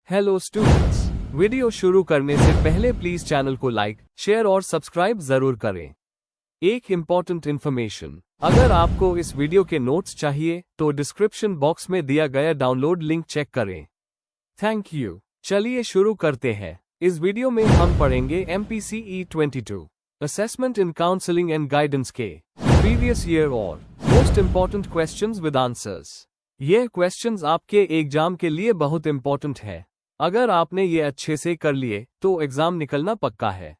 Hello students, video शुरू करने से पहले प्लीज चैनल को लाइक, शेयर और सब्सक्राइब जरूर करें। एक इम्पॉर्टेंट इन्फॉर्मेशन, अगर आपको इस वीडियो के नोट्स चाहिए तो डिस्क्रिप्शन बॉक्स में दिया गया डाउनलोड लिंक चेक करें। Thank you. चलिए शुरू करते हैं। इस वीडियो में हम पढ़ेंगे MPCE 22 assessment in counselling and guidance के प्रीवियस ईयर और most important questions with answers. ये क्वेश्चंस आपके एग्जाम के लिए बहुत इम्पोर्टेंट है। अगर आपने ये अच्छे से कर लिए तो एग्जाम निकलना पक्का है।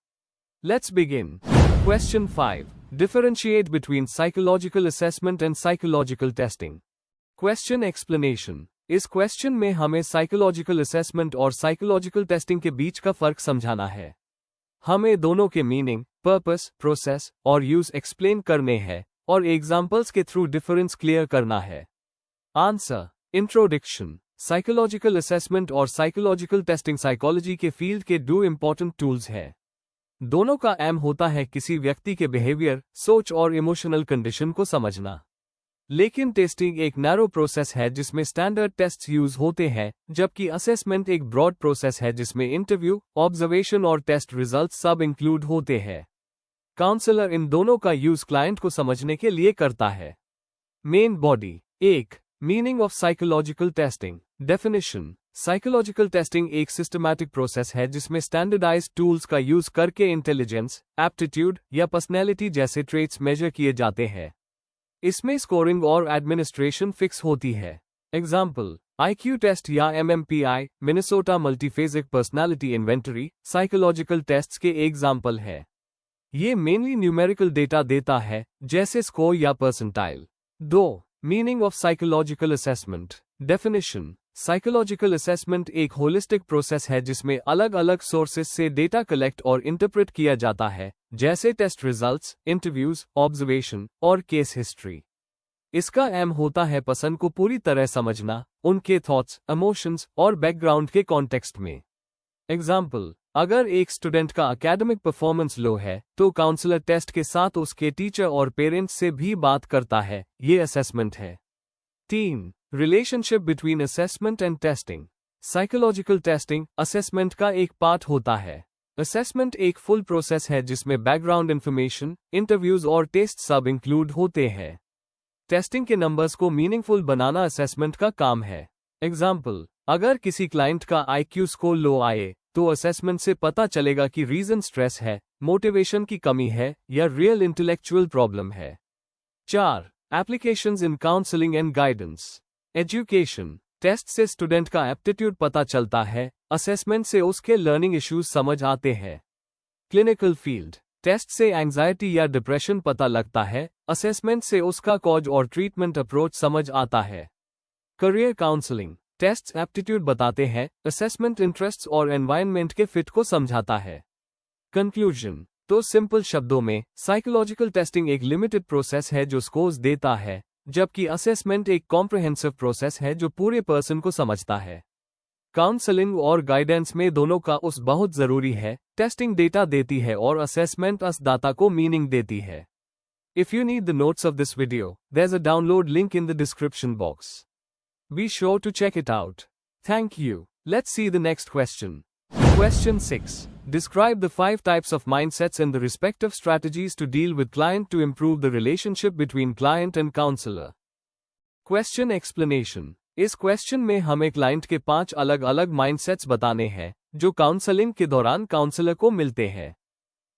Let's begin. Question 5, differentiate between psychological assessment and psychological testing. Question explanation. इस क्वेश्चन में हमें साइकोलॉजिकल असेसमेंट और साइकोलॉजिकल टेस्टिंग के बीच का फर्क समझाना है। हमें दोनों के मीनिंग, पर्पस, प्रोसेस और यूज एक्सप्लेन करने हैं और एग्जाम्पल्स के थ्रू डिफरेंस क्लियर करना है। आंसर। इंट्रोडक्शन। साइकोलॉजिकल असेसमेंट और साइकोलॉजिकल टेस्टिंग साइकोलॉजी के फील्ड के दो इंपॉर्टेंट टूल्स हैं। दोनों का एम होता है किसी व्यक्ति के बिहेवियर, सोच और इमोशनल कंडीशन को समझना। लेकिन टेस्टिंग एक नैरो प्रोसेस है जिसमें स्टैंडर्ड टेस्ट्स यूज होते हैं, जबकि असेसमेंट एक ब्रॉड प्रोसेस है जिसमें इंटरव्यू, ऑब्जर्वेशन और टेस्ट रिजल्ट्स सब इंक्लूड होते हैं। काउंसलर इन दोनों का यूज क्लाइंट को समझने के लिए करता है। Main body. 1. Meaning of psychological testing. Definition. Psychological testing एक सिस्टमैटिक प्रोसेस है जिसमें स्टैंडर्डाइज्ड टूल्स का यूज करके इंटेलिजेंस, एप्टीट्यूड या पर्सनैलिटी जैसे ट्रेट्स मेजर किए जाते हैं। इसमें स्कोरिंग और एडमिनिस्ट्रेशन फिक्स होती है। एग्जाम्पल, IQ टेस्ट या MMPI, Minnesota multiphasic personality inventory, psychological tests के एग्जाम्पल है। ये मेनली न्यूमेरिकल डेटा देता है, जैसे स्कोर या percentile. 2. Meaning of psychological assessment. Definition. Psychological assessment एक होलिस्टिक प्रोसेस है जिसमें अलग अलग सोर्सेस से डेटा कलेक्ट और इंटरप्रेट किया जाता है, जैसे टेस्ट रिजल्ट्स, इंटरव्यूज, ऑब्जर्वेशन और केस हिस्ट्री। इसका एम होता है पर्सन को पूरी तरह समझना, उनके थॉट्स, इमोशंस और बैकग्राउंड के कॉन्टेक्स्ट में। एग्जाम्पल, अगर एक स्टूडेंट का एकेडमिक परफॉर्मेंस लो है तो काउंसलर टेस्ट के साथ उसके टीचर और पेरेंट्स से भी बात करता है। ये असेसमेंट है। 3. Relationship between assessment and testing. Psychological testing assessment का एक पार्ट होता है। असेसमेंट एक फुल प्रोसेस है जिसमें बैकग्राउंड इंफॉर्मेशन, इंटरव्यूज और टेस्ट सब इंक्लूड होते हैं। टेस्टिंग के नंबर्स को मीनिंगफुल बनाना असेसमेंट का काम है। एग्जाम्पल, अगर किसी क्लाइंट का IQ स्कोर लो आए तो असेसमेंट से पता चलेगा कि रीजन स्ट्रेस है, मोटिवेशन की कमी है या रियल इंटेलेक्चुअल प्रॉब्लम है। 4. Applications in counselling and guidance. Education. Test से स्टूडेंट का एप्टीट्यूड पता चलता है, असेसमेंट से उसके लर्निंग इश्यूज समझ आते हैं। Clinical field. टेस्ट से एंजाइटी या डिप्रेशन पता लगता है, असेसमेंट से उसका कॉज और ट्रीटमेंट अप्रोच समझ आता है। Career counselling. टेस्ट एप्टीट्यूड बताते हैं, असेसमेंट इंटरेस्ट्स और एनवायरनमेंट के फिट को समझाता है। कंक्लूजन। तो सिंपल शब्दों में, साइकोलॉजिकल टेस्टिंग एक लिमिटेड प्रोसेस है जो स्कोर्स देता है, जबकि असेसमेंट एक कॉम्प्रिहेंसिव प्रोसेस है जो पूरे पर्सन को समझता है। काउंसलिंग और गाइडेंस में दोनों का उस बहुत जरूरी है। टेस्टिंग डेटा देती है और असेसमेंट उस डाटा को मीनिंग देती है। If you need the notes of this video, there is a download link in the description box. Be sure to check it out. Thank you. Let's see the next question. Question 6. Describe the 5 types of mindsets and the respective strategies to deal with client to improve the relationship between client and counselor. Question explanation. इस question में हमें client के 5 अलग अलग mindsets बताने हैं जो counselling के दौरान काउंसलर को मिलते हैं।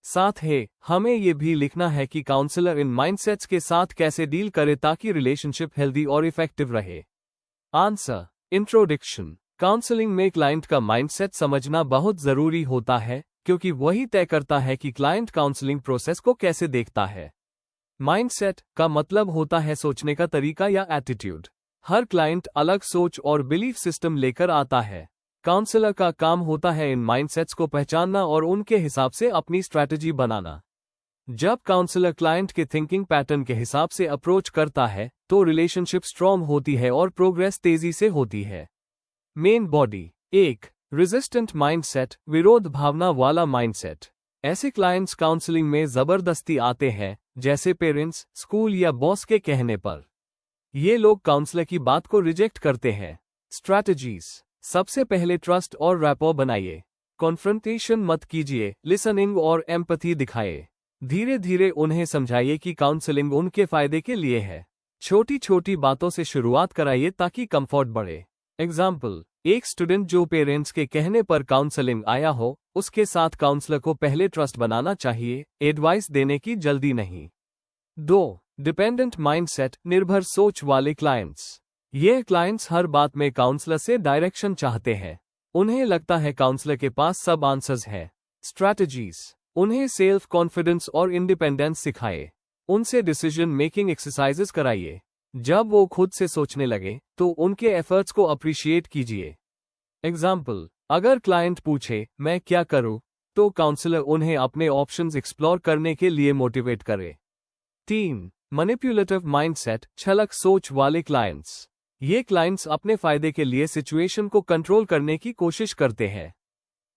साथ ही हमें यह भी लिखना है कि काउंसलर इन माइंडसेट्स के साथ कैसे डील करे ताकि रिलेशनशिप हेल्दी और इफेक्टिव रहे। आंसर। इंट्रोडक्शन। काउंसलिंग में क्लाइंट का माइंडसेट समझना बहुत जरूरी होता है क्योंकि वही तय करता है कि क्लाइंट काउंसलिंग प्रोसेस को कैसे देखता है। माइंडसेट का मतलब होता है सोचने का तरीका या एटीट्यूड। हर क्लाइंट अलग सोच और बिलीफ सिस्टम लेकर आता है। काउंसलर का काम होता है इन माइंडसेट्स को पहचानना और उनके हिसाब से अपनी स्ट्रैटेजी बनाना। जब काउंसलर क्लाइंट के थिंकिंग पैटर्न के हिसाब से अप्रोच करता है तो रिलेशनशिप स्ट्रॉन्ग होती है और प्रोग्रेस तेजी से होती है। Main body. 1. रेजिस्टेंट माइंडसेट, विरोध भावना वाला माइंडसेट। ऐसे क्लाइंट्स काउंसलिंग में जबरदस्ती आते हैं, जैसे पेरेंट्स, स्कूल या बॉस के कहने पर। ये लोग काउंसलर की बात को रिजेक्ट करते हैं। स्ट्रैटेजीज। सबसे पहले ट्रस्ट और रैपो बनाइए। कॉन्फ्रंटेशन मत कीजिए, लिसनिंग और एम्पैथी दिखाइए। धीरे धीरे उन्हें समझाइए कि काउंसलिंग उनके फायदे के लिए है। छोटी छोटी बातों से शुरुआत कराइए ताकि कंफर्ट बढ़े। एग्जाम्पल, एक स्टूडेंट जो पेरेंट्स के कहने पर काउंसलिंग आया हो, उसके साथ काउंसलर को पहले ट्रस्ट बनाना चाहिए, एडवाइस देने की जल्दी नहीं। 2. डिपेंडेंट माइंडसेट, निर्भर सोच वाले क्लाइंट्स। ये क्लाइंट्स हर बात में काउंसलर से डायरेक्शन चाहते हैं। उन्हें लगता है काउंसलर के पास सब आंसर्स है। स्ट्रैटेजीज, उन्हें सेल्फ कॉन्फिडेंस और इंडिपेंडेंस सिखाए। उनसे डिसीजन मेकिंग एक्सरसाइजेस कराइए। जब वो खुद से सोचने लगे तो उनके एफर्ट्स को अप्रिशिएट कीजिए। एग्जाम्पल, अगर क्लाइंट पूछे मैं क्या करूं, तो काउंसलर उन्हें अपने ऑप्शंस एक्सप्लोर करने के लिए मोटिवेट करे। 3. मैनिपुलेटिव माइंडसेट, छलक सोच वाले क्लाइंट्स। ये क्लाइंट्स अपने फायदे के लिए सिचुएशन को कंट्रोल करने की कोशिश करते हैं।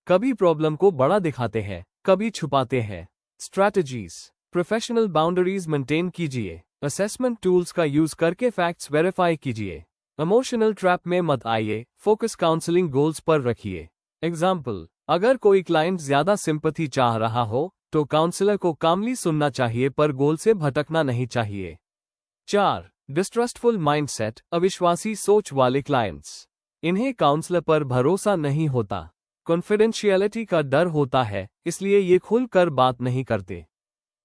कभी प्रॉब्लम को बड़ा दिखाते हैं, कभी छुपाते हैं। स्ट्रैटेजीज, प्रोफेशनल बाउंड्रीज मेंटेन कीजिए। असेसमेंट टूल्स का यूज करके फैक्ट्स वेरीफाई कीजिए। इमोशनल ट्रैप में मत आइए, फोकस काउंसलिंग गोल्स पर रखिए। एग्जाम्पल, अगर कोई क्लाइंट ज्यादा सिंपैथी चाह रहा हो तो काउंसलर को कामली सुनना चाहिए पर गोल से भटकना नहीं चाहिए। 4. डिस्ट्रस्टफुल माइंडसेट, अविश्वासी सोच वाले क्लाइंट्स। इन्हें काउंसलर पर भरोसा नहीं होता। कॉन्फिडेंशियलिटी का डर होता है, इसलिए ये खुलकर बात नहीं करते।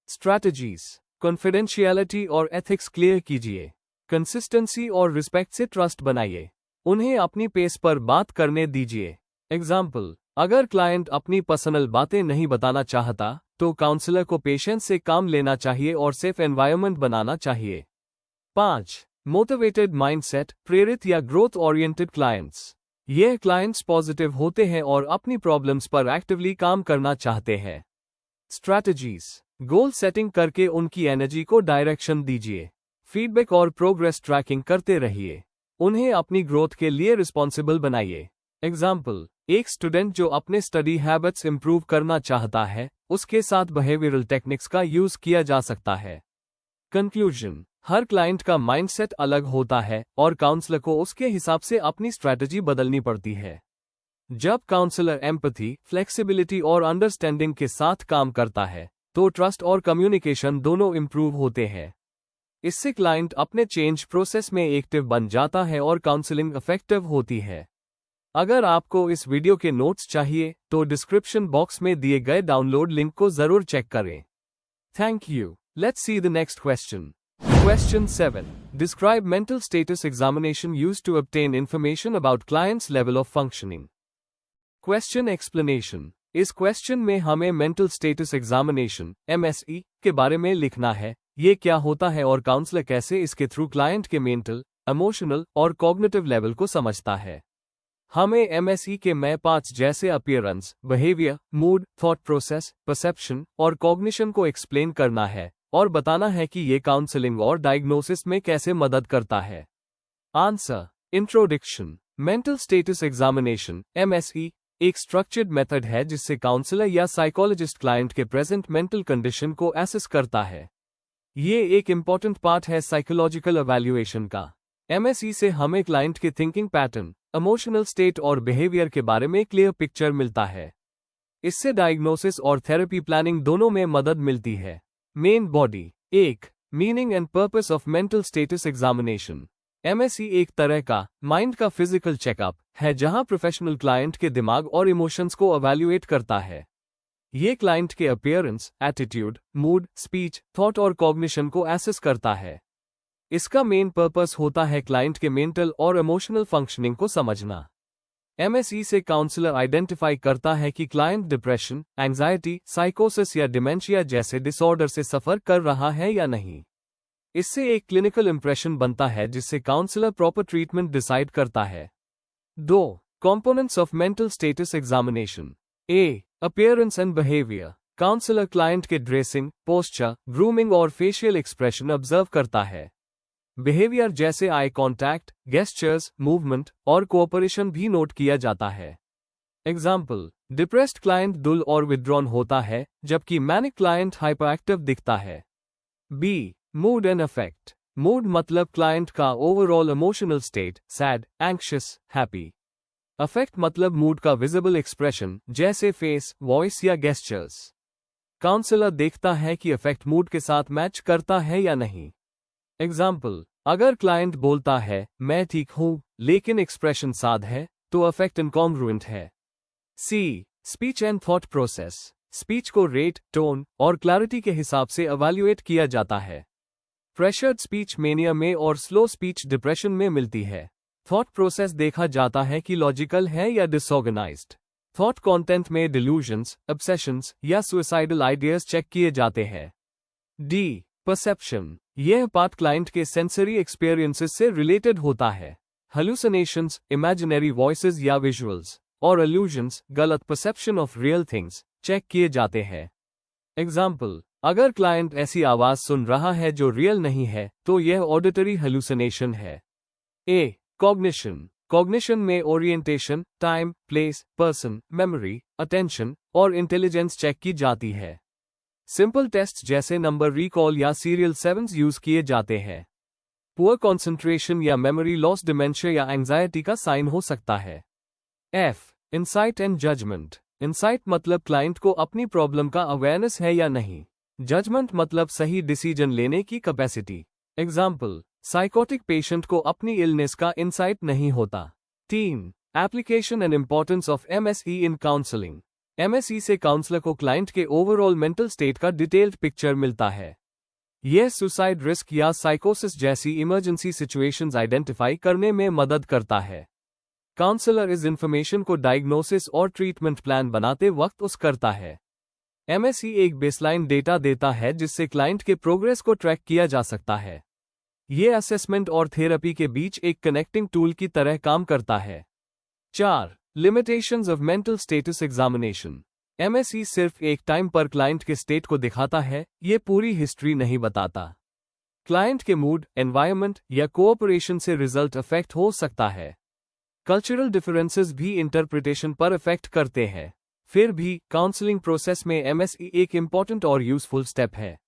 स्ट्रैटेजीज, कॉन्फिडेंशियलिटी और एथिक्स क्लियर कीजिए। कंसिस्टेंसी और रिस्पेक्ट से ट्रस्ट बनाइए। उन्हें अपनी पेस पर बात करने दीजिए। एग्जाम्पल, अगर क्लाइंट अपनी पर्सनल बातें नहीं बताना चाहता तो काउंसलर को पेशेंस से काम लेना चाहिए और सेफ एनवायरनमेंट बनाना चाहिए। 5. मोटिवेटेड माइंडसेट, प्रेरित या ग्रोथ ओरिएंटेड क्लाइंट्स। ये क्लाइंट्स पॉजिटिव होते हैं और अपनी प्रॉब्लम्स पर एक्टिवली काम करना चाहते हैं। स्ट्रैटेजीज, गोल सेटिंग करके उनकी एनर्जी को डायरेक्शन दीजिए। फीडबैक और प्रोग्रेस ट्रैकिंग करते रहिए। उन्हें अपनी ग्रोथ के लिए रिस्पॉन्सिबल बनाइए। एग्जाम्पल, एक स्टूडेंट जो अपने स्टडी हैबिट्स इंप्रूव करना चाहता है, उसके साथ बिहेवियरल टेक्निक्स का यूज किया जा सकता है। कंक्लूजन, हर क्लाइंट का माइंडसेट अलग होता है और काउंसलर को उसके हिसाब से अपनी स्ट्रैटेजी बदलनी पड़ती है। जब काउंसलर एम्पैथी, फ्लेक्सिबिलिटी और अंडरस्टैंडिंग के साथ काम करता है तो ट्रस्ट और कम्युनिकेशन दोनों इंप्रूव होते हैं। इससे क्लाइंट अपने चेंज प्रोसेस में एक्टिव बन जाता है और काउंसलिंग इफेक्टिव होती है। अगर आपको इस वीडियो के नोट्स चाहिए तो डिस्क्रिप्शन बॉक्स में दिए गए डाउनलोड लिंक को जरूर चेक करें। Thank you. Let's see the next question. Question 7. Describe mental status examination used to obtain information about client's level of functioning. Question explanation. इस क्वेश्चन में हमें मेंटल स्टेटस एग्जामिनेशन (MSE) के बारे में लिखना है। ये क्या होता है और काउंसलर कैसे इसके थ्रू क्लाइंट के मेंटल, इमोशनल और कॉग्निटिव लेवल को समझता है। हमें MSE के मैं पार्ट्स जैसे appearance, behaviour, mood, thought process, perception और कॉग्निशन को एक्सप्लेन करना है और बताना है कि ये काउंसलिंग और डायग्नोसिस में कैसे मदद करता है। Answer. Introduction. Mental status examination (MSE) एक स्ट्रक्चर्ड मेथड है जिससे काउंसलर या साइकोलॉजिस्ट क्लाइंट के प्रेजेंट मेंटल कंडीशन को एसेस करता है। ये एक इंपॉर्टेंट पार्ट है साइकोलॉजिकल इवैल्यूएशन का। MSE से हमें क्लाइंट के थिंकिंग पैटर्न, इमोशनल स्टेट और बिहेवियर के बारे में क्लियर पिक्चर मिलता है। इससे डायग्नोसिस और थेरेपी प्लानिंग दोनों में मदद मिलती है। Main body. 1. Meaning and purpose of mental status examination. MSE एक तरह का माइंड का फिजिकल चेकअप है जहां प्रोफेशनल क्लाइंट के दिमाग और इमोशंस को इवैल्यूएट करता है। ये क्लाइंट के appearance, attitude, mood, speech, thought और कॉग्निशन को एसेस करता है। इसका मेन पर्पस होता है क्लाइंट के मेंटल और इमोशनल फंक्शनिंग को समझना। MSE से काउंसलर आइडेंटिफाई करता है कि क्लाइंट डिप्रेशन, एंजाइटी, साइकोसिस या डिमेंशिया जैसे डिसऑर्डर से सफर कर रहा है या नहीं। इससे एक क्लिनिकल इंप्रेशन बनता है जिससे काउंसलर प्रॉपर ट्रीटमेंट डिसाइड करता है। 2. Components of mental status examination. A. Appearance and behaviour. Counsellor client के ड्रेसिंग, पोस्चर, ग्रूमिंग और फेशियल एक्सप्रेशन ऑब्जर्व करता है। बिहेवियर जैसे आई कॉन्टैक्ट, गेस्चर्स, मूवमेंट और कोऑपरेशन भी नोट किया जाता है। एग्जाम्पल, डिप्रेस्ड क्लाइंट डुल और विथड्रॉन होता है जबकि मैनिक क्लाइंट हाइपरएक्टिव दिखता है। B. Mood and affect. Mood मतलब क्लाइंट का overall emotional state, sad, anxious, happy. Affect मतलब मूड का विजिबल एक्सप्रेशन, जैसे फेस, वॉइस या गेस्चर्स। काउंसलर देखता है कि अफेक्ट मूड के साथ मैच करता है या नहीं। एग्जाम्पल, अगर क्लाइंट बोलता है मैं ठीक हूं लेकिन एक्सप्रेशन साद है, तो अफेक्ट इनकॉन्ग्रुएंट है। See, speech and thought process. Speech को रेट, टोन और क्लैरिटी के हिसाब से एवैल्यूएट किया जाता है। प्रेशर्ड स्पीच मेनिया में और स्लो स्पीच डिप्रेशन में मिलती है। थॉट प्रोसेस देखा जाता है कि लॉजिकल है या डिसऑर्गेनाइज्ड। थॉट कंटेंट में डिल्यूजन्स, ऑब्सेशंस या सुसाइडल आइडियाज चेक किए जाते हैं। D, perception. यह पार्ट क्लाइंट के सेंसरी एक्सपीरियंसेस से रिलेटेड होता है। हेलुसिनेशंस, इमेजिनरी वॉइसेस या विजुअल्स और इल्यूजन्स, गलत perception of real things, check किए जाते हैं। एग्जाम्पल, अगर क्लाइंट ऐसी आवाज सुन रहा है जो रियल नहीं है, तो यह ऑडिटरी हेलुसिनेशन है। E, cognition. कॉग्निशन में orientation, time, place, person, memory, attention और इंटेलिजेंस चेक की जाती है। सिंपल टेस्ट जैसे नंबर रिकॉल या सीरियल 7 यूज किए जाते हैं। पुअर कंसंट्रेशन या मेमोरी लॉस डिमेंशिया या एंजाइटी का साइन हो सकता है। F, insight and judgement. Insight मतलब क्लाइंट को अपनी प्रॉब्लम का अवेयरनेस है या नहीं। जजमेंट मतलब सही डिसीजन लेने की कैपेसिटी। एग्जाम्पल, साइकोटिक पेशेंट को अपनी इलनेस का इंसाइट नहीं होता। 3, application and importance of MSE in counselling. MSE से काउंसलर को क्लाइंट के ओवरऑल मेंटल स्टेट का डिटेल्ड पिक्चर मिलता है। यह सुसाइड रिस्क या साइकोसिस जैसी इमरजेंसी सिचुएशंस आइडेंटिफाई करने में मदद करता है। काउंसलर इस इंफॉर्मेशन को डायग्नोसिस और ट्रीटमेंट प्लान बनाते वक्त यूज करता है। एमएसई एक बेसलाइन डेटा देता है जिससे क्लाइंट के प्रोग्रेस को ट्रैक किया जा सकता है। यह असेसमेंट और थेरेपी के बीच एक कनेक्टिंग टूल की तरह काम करता है। 4, limitations of mental status examination. MSE सिर्फ एक टाइम पर क्लाइंट के स्टेट को दिखाता है, ये पूरी हिस्ट्री नहीं बताता। क्लाइंट के मूड, एनवायरनमेंट या कोऑपरेशन से रिजल्ट अफेक्ट हो सकता है। कल्चरल डिफरेंसेस भी इंटरप्रिटेशन पर अफेक्ट करते हैं। फिर भी काउंसलिंग प्रोसेस में एमएसई एक इंपॉर्टेंट और यूजफुल स्टेप है।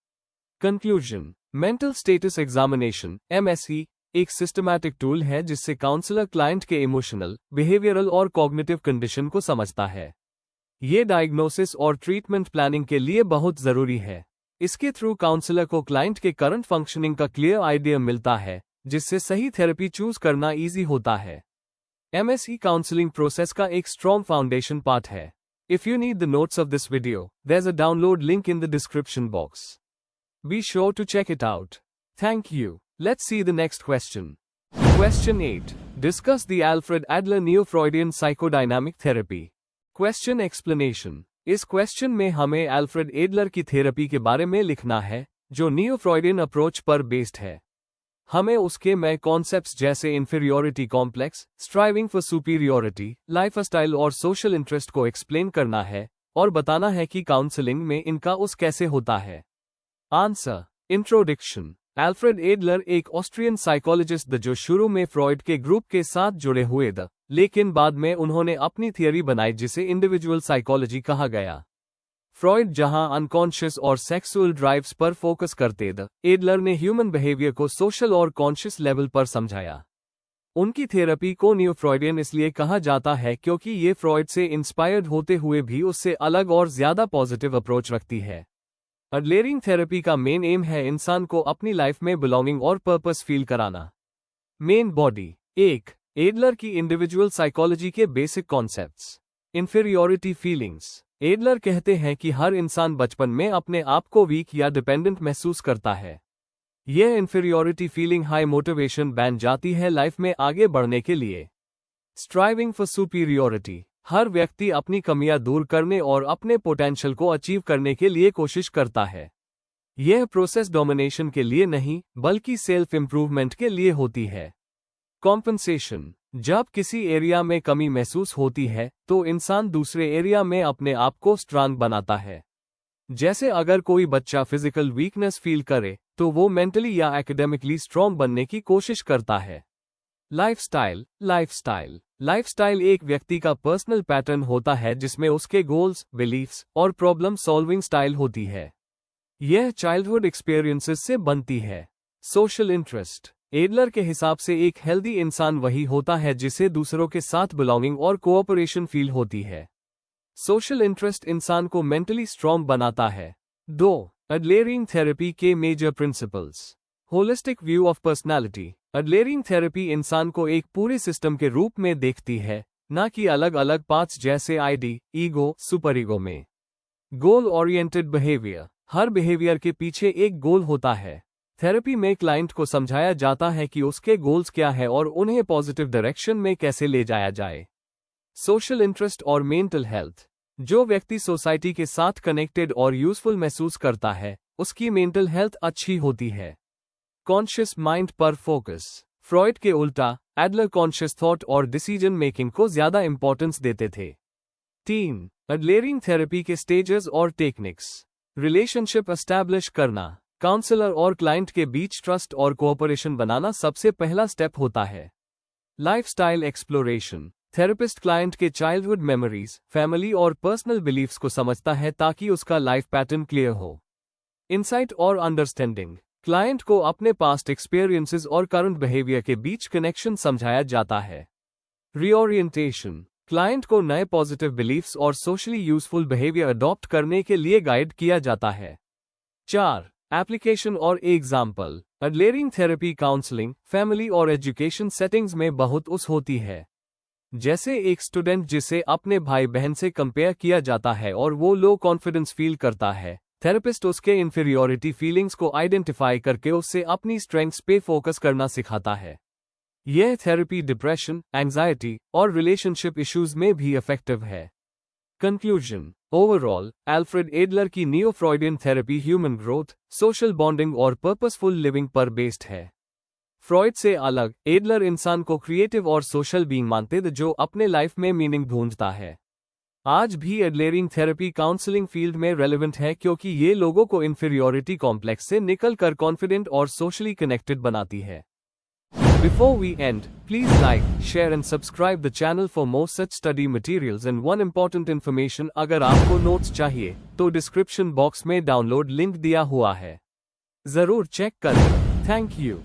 Conclusion, mental status examination MSE एक सिस्टमैटिक टूल है जिससे काउंसलर क्लाइंट के इमोशनल, बिहेवियरल और कॉग्निटिव कंडीशन को समझता है। ये डायग्नोसिस और ट्रीटमेंट प्लानिंग के लिए बहुत जरूरी है। इसके थ्रू काउंसलर को क्लाइंट के करंट फंक्शनिंग का क्लियर आइडिया मिलता है, जिससे सही थेरेपी चूज करना इजी होता है। एमएसई काउंसलिंग प्रोसेस का एक स्ट्रॉन्ग फाउंडेशन पार्ट है। If you need the notes of this video, there's a download link in the description box. Be sure to check it out. Thank you. Let's see the next question. Question 8. Discuss the Alfred Adler Neo-Freudian Psychodynamic Therapy. Question explanation. इस question में हमें Alfred Adler की therapy के बारे में लिखना है, जो नियो-फ्रॉइडियन अप्रोच पर बेस्ड है। हमें उसके में कॉन्सेप्ट्स जैसे inferiority complex, striving for superiority, lifestyle और सोशल इंटरेस्ट को एक्सप्लेन करना है और बताना है कि काउंसलिंग में इनका उस कैसे होता है। आंसर। इंट्रोडक्शन। एल्फ्रेड एडलर एक ऑस्ट्रियन साइकोलॉजिस्ट जो शुरू में फ्रॉइड के ग्रुप के साथ जुड़े हुए थे, लेकिन बाद में उन्होंने अपनी थियरी बनाई जिसे इंडिविजुअल साइकोलॉजी कहा गया। फ्रॉइड जहां अनकॉन्शियस और सेक्सुअल ड्राइव्स पर फोकस करते थे, एडलर ने ह्यूमन बिहेवियर को सोशल और कॉन्शियस लेवल पर समझाया। उनकी थेरेपी को नियो फ्रॉइडियन इसलिए कहा जाता है क्योंकि ये फ्रॉइड से इंस्पायर्ड होते हुए भी उससे अलग और ज्यादा पॉजिटिव अप्रोच रखती है। अडलेरिंग थेरेपी का मेन एम है इंसान को अपनी लाइफ में बिलोंगिंग और पर्पस फील कराना। Main body. 1. एडलर की इंडिविजुअल साइकोलॉजी के basic concepts. Inferiority feelings. Adler कहते हैं कि हर इंसान बचपन में अपने आप को वीक या डिपेंडेंट महसूस करता है। यह इंफीरियोरिटी फीलिंग हाई मोटिवेशन बन जाती है लाइफ में आगे बढ़ने के लिए। Striving for superiority. हर व्यक्ति अपनी कमियां दूर करने और अपने पोटेंशियल को अचीव करने के लिए कोशिश करता है। यह प्रोसेस डोमिनेशन के लिए नहीं, बल्कि सेल्फ इंप्रूवमेंट के लिए होती है। कॉम्पनसेशन। जब किसी एरिया में कमी महसूस होती है, तो इंसान दूसरे एरिया में अपने आप को स्ट्रांग बनाता है। जैसे अगर कोई बच्चा फिजिकल वीकनेस फील करे, तो वो मेंटली या एकेडमिकली स्ट्रांग बनने की कोशिश करता है। लाइफस्टाइल। लाइफस्टाइल एक व्यक्ति का पर्सनल पैटर्न होता है जिसमें उसके गोल्स, बिलीफ्स और प्रॉब्लम सॉल्विंग स्टाइल होती है। यह चाइल्डहुड एक्सपीरियंसेस से बनती है। Social interest. एडलर के हिसाब से एक हेल्दी इंसान वही होता है जिसे दूसरों के साथ बिलोंगिंग और कोऑपरेशन फील होती है। सोशल इंटरेस्ट इंसान को मेंटली स्ट्रॉन्ग बनाता है। 2. एडलेरिंग थेरेपी के major principles. Holistic view of personality. Adlerian therapy इंसान को एक पूरे सिस्टम के रूप में देखती है, न कि अलग अलग पार्ट्स जैसे आईडी, ईगो, सुपर ईगो में। Goal oriented behaviour. हर बिहेवियर के पीछे एक गोल होता है। थेरेपी में क्लाइंट को समझाया जाता है कि उसके गोल्स क्या है और उन्हें पॉजिटिव डायरेक्शन में कैसे ले जाया जाए। सोशल इंटरेस्ट और मेंटल हेल्थ। जो व्यक्ति सोसाइटी के साथ कनेक्टेड और यूजफुल महसूस करता है, उसकी मेंटल हेल्थ अच्छी होती है। कॉन्शियस माइंड पर फोकस। फ्रॉइड के उल्टा, एडलर कॉन्शियस थॉट और डिसीजन मेकिंग को ज्यादा इंपॉर्टेंस देते थे। 3. एडलेरिंग थेरेपी के स्टेजेस और टेक्निक्स। रिलेशनशिप एस्टैब्लिश करना। काउंसलर और क्लाइंट के बीच ट्रस्ट और कोऑपरेशन बनाना सबसे पहला स्टेप होता है। Lifestyle exploration. थेरेपिस्ट क्लाइंट के चाइल्डहुड मेमोरीज, फैमिली और पर्सनल बिलीफ्स को समझता है ताकि उसका लाइफ पैटर्न क्लियर हो। इंसाइट और अंडरस्टैंडिंग। क्लाइंट को अपने पास्ट एक्सपीरियंसेस और करंट बिहेवियर के बीच कनेक्शन समझाया जाता है। रीओरिएंटेशन। क्लाइंट को नए पॉजिटिव बिलीफ्स और सोशली यूजफुल बिहेवियर अडॉप्ट करने के लिए गाइड किया जाता है। 4. एप्लीकेशन और एग्जाम्पल। एडलेरिंग थेरेपी काउंसलिंग, फैमिली और एजुकेशन सेटिंग्स में बहुत उस होती है। जैसे एक स्टूडेंट जिसे अपने भाई बहन से कंपेयर किया जाता है और वो लो कॉन्फिडेंस फील करता है, थेरेपिस्ट उसके इन्फीरियॉरिटी फीलिंग्स को आइडेंटिफाई करके उससे अपनी स्ट्रेंथ्स पे फोकस करना सिखाता है। यह थेरेपी डिप्रेशन, एंजाइटी और रिलेशनशिप इश्यूज में भी इफेक्टिव है। कंक्लूजन। ओवरऑल, एल्फ्रेड एडलर की neo Freudian therapy human growth, social bonding और पर्पसफुल लिविंग पर बेस्ड है। फ्रॉइड से अलग, एडलर इंसान को क्रिएटिव और सोशल बीइंग मानते थे जो अपने लाइफ में मीनिंग ढूंढता है। आज भी एडलेरिंग थेरेपी काउंसलिंग फील्ड में रेलेवेंट है क्योंकि ये लोगों को इन्फीरियॉरिटी कॉम्प्लेक्स से निकलकर कॉन्फिडेंट और सोशली कनेक्टेड बनाती है। Before we end, please like, share and subscribe the channel for more such study materials and one important information अगर आपको नोट्स चाहिए, तो डिस्क्रिप्शन बॉक्स में डाउनलोड लिंक दिया हुआ है। जरूर चेक करें। Thank you.